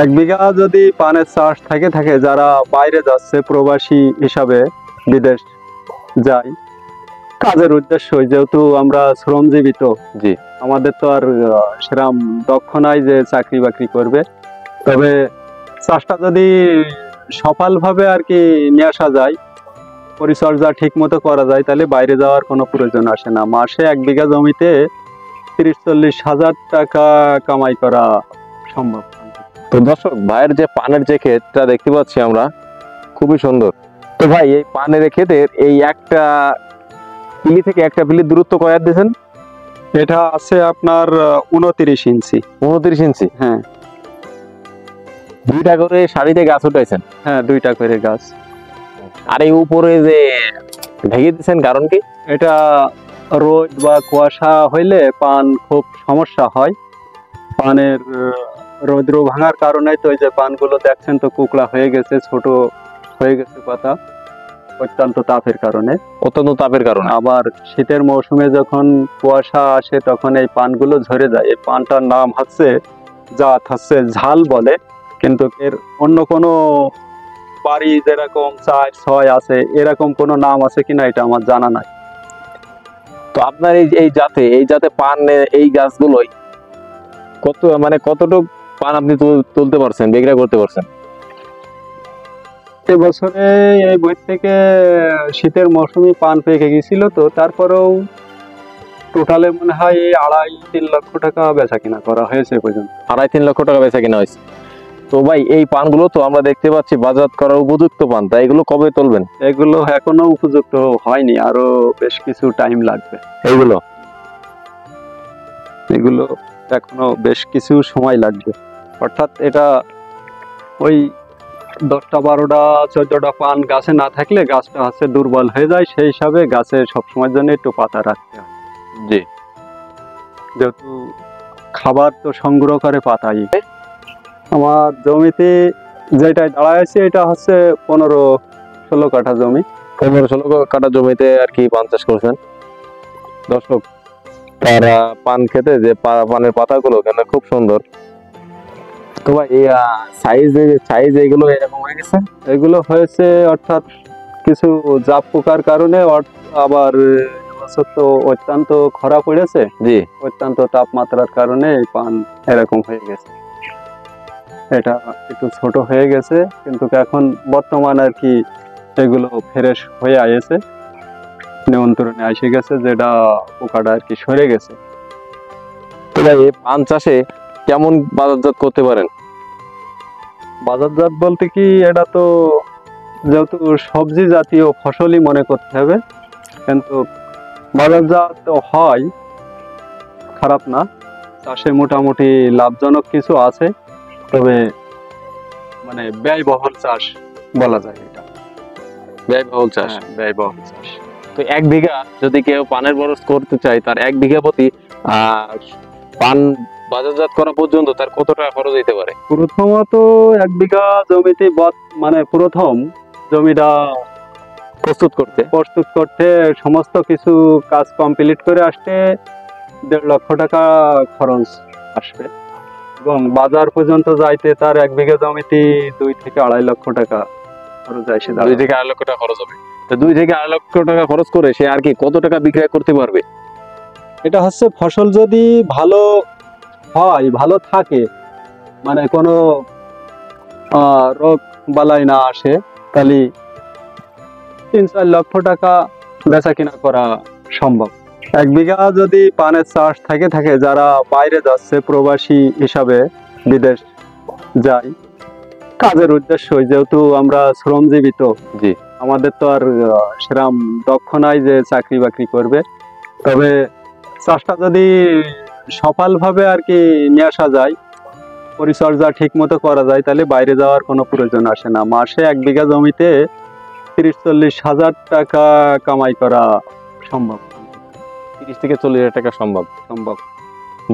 এক বিঘা যদি পানের চাষ থাকে যারা বাইরে যাচ্ছে প্রবাসী হিসাবে বিদেশ যায় কাজের উদ্দেশ্য, যেহেতু আমরা শ্রমজীবিত, জি আমাদের তো আর সেরকম দক্ষ নাই যে চাকরি বাকরি করবে। তবে চাষটা যদি সফলভাবে আর কি নিয়ে আসা যায়, পরিচর্যা ঠিক মতো করা যায়, তাহলে বাইরে যাওয়ার কোনো প্রয়োজন আসে না। মাসে এক বিঘা জমিতে 30-40 হাজার টাকা কামাই করা সম্ভব। তো দর্শক, ভাইয়ের যে পানের যে ক্ষেতটা দেখতে পাচ্ছি আমরা, খুবই সুন্দর। তো ভাই, এই পানের ক্ষেতের এই একটা পিলি থেকে একটা পিলির দূরত্ব কত দিয়েছেন? এটা আছে আপনার 29 ইঞ্চি। 29 ইঞ্চি? হ্যাঁ। দুইটা করে সারিতে গাছ উঠাইছেন? হ্যাঁ, দুইটা করে গাছ। আর এই উপরে যে ঢেকে দিচ্ছেন কারণ কি? এটা রোদ বা কুয়াশা হইলে পান খুব সমস্যা হয়। পানের রৌদ্র ভাঙার কারণে তো এই যে পানগুলো দেখছেন তো কুকড়া হয়ে গেছে, ছোট হয়ে গেছে পাতা, অত্যন্ত তাপের কারণে। অত্যন্ত তাপের কারণে। আবার শীতের মৌসুমে যখন কুয়াশা আসে তখন এই পানগুলো ঝরে যায়। এই পানটার নাম হচ্ছে ঝাল বলে, কিন্তু এর অন্য কোনো বাড়ি যেরকম 4-6 আছে এরকম কোনো নাম আছে কিনা এটা আমার জানা নাই। তো আপনার এই জাতে পান, এই গাছগুলোই কতটুক পান আপনি তুলতে পারছেন, বিক্রয় করতে পারছেন? এবছরে এই বই থেকে শীতের মৌসুমে পান পেকে গেছিল, তো তারপরেও টোটালে মনে হয় 2.5-3 লক্ষ টাকা বেচা কিনা করা হয়েছে পর্যন্ত। 2.5-3 লক্ষ টাকা বেচা কিনা হয়েছে। তো ভাই, এই পানগুলো তো আমরা দেখতে পাচ্ছি বাজার করার উপযুক্ত পান, তাই এগুলো কবে তুলবেন? এগুলো এখনো উপযুক্ত হয়নি, আরো বেশ কিছু টাইম লাগবে। এগুলো এখনো বেশ কিছু সময় লাগবে। অর্থাৎ এটা ওই 10টা 12টা 14টা পান গাছে না থাকলে গাছটা হচ্ছে দুর্বল হয়ে যায়, সেই হিসাবে গাছে সবসময়ের জন্য একটু পাতা রাখতে হয়। জি। যেহেতু খাবার তো সংগ্রহ করে পাতাই। আমার জমিতে যেটাই দাঁড়ায় আছে এটা হচ্ছে 15-16 কাঠা জমি। 15-16 কাঠা জমিতে আর কি পান চাষ করছেন। দর্শক, তারা পান খেতে যে পানের পাতাগুলো কিন্তু খুব সুন্দর। তো ভাই, এই সাইজ এগুলো এরকম হয়ে গেছে? এগুলো হয়েছে অর্থাৎ কিছু জাপ পোকার কারণে, আবার এবছর তো অত্যন্ত খরা পড়েছে, জি, অত্যন্ত তাপমাত্রার কারণে এই পান এরকম হয়ে গেছে। এটা একটু ছোট হয়ে গেছে, কিন্তু এখন বর্তমান আর কি এগুলো ফ্রেশ হয়ে আসছে, নিয়ন্ত্রণে এসে গেছে, যেটা পোকাটা আর কি সরে গেছে। তো ভাই, এই পান চাষে কেমন বাজারজাত করতে পারেন? বাজারজাত বলতে কি, এটা তো যেহেতু সবজি জাতীয় ফসলই মনে করতে হবে, কিন্তু বাজারজাত হয়, খারাপ না। চাষে মোটামুটি লাভজনক কিছু আছে, তবে মানে ব্যয়বহুল চাষ বলা যায় এটা। ব্যয়বহুল চাষ। ব্যয়বহুল চাষ। তো 1 বিঘা যদি কেউ পানের বরজ করতে চায়, তার 1 বিঘা প্রতি পান বাজারজাত করা পর্যন্ত তার কত টাকা খরচ হতে পারে? প্রথমত 1 বিঘা জমিতে প্রথম জমিটা প্রস্তুত করতে সমস্ত কিছু কাজ কমপ্লিট করে আসতে 1.5 লক্ষ টাকা খরচ আসবে, এবং বাজার পর্যন্ত যাইতে তার 1 বিঘা জমিতে 2-2.5 লক্ষ টাকা খরচ আসে। 2-2.5 লক্ষ টাকা খরচ হবে। তো 2-2.5 লক্ষ টাকা খরচ করে সে আর কি কত টাকা বিক্রয় করতে পারবে? এটা হচ্ছে ফসল যদি ভালো হয়, ভালো থাকে, মানে কোনো রোগ বালাই না আসে, তাহলে 3-4 লক্ষ টাকা বেচা কিনা করা সম্ভব। 1 বিঘা যদি পানের চাষ থাকে যারা বাইরে যাচ্ছে প্রবাসী হিসাবে বিদেশ যায় কাজের উদ্দেশ্য, যেহেতু আমরা শ্রমজীবিত, জি, আমাদের তো আর সেরকম দক্ষ নাই যে চাকরি বাকরি করবে। তবে চাষটা যদি সফলভাবে আর কি নিয়ে আসা যায়, পরিচর্যা ঠিক মতো করা যায়, তাহলে বাইরে যাওয়ার কোনো প্রয়োজন আসে না। মাসে 1 বিঘা জমিতে 30-40 হাজার টাকা কামাই করা সম্ভব। 30-40 হাজার টাকা সম্ভব।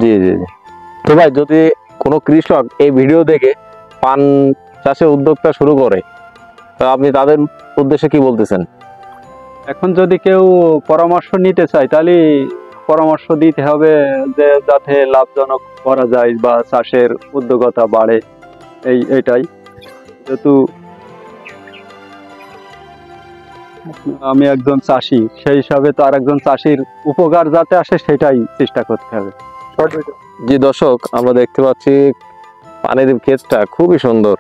জি। তো ভাই, যদি কোনো কৃষক এই ভিডিও দেখে পান চাষে উদ্যোগটা শুরু করে, তা আপনি তাদের উদ্দেশ্যে কি বলতেছেন? এখন যদি কেউ পরামর্শ নিতে চায়, তাহলে পরামর্শ দিতে হবে যে যাতে লাভজনক করা যায় বা চাষের উদ্যোগতা বাড়ে, এইটাই যেহেতু আমি একজন চাষি, সেই হিসাবে তো আর একজন চাষির উপকার যাতে আসে সেটাই চেষ্টা করতে হবে। জি দর্শক, আমরা দেখতে পাচ্ছি পানির ক্ষেতটা খুবই সুন্দর।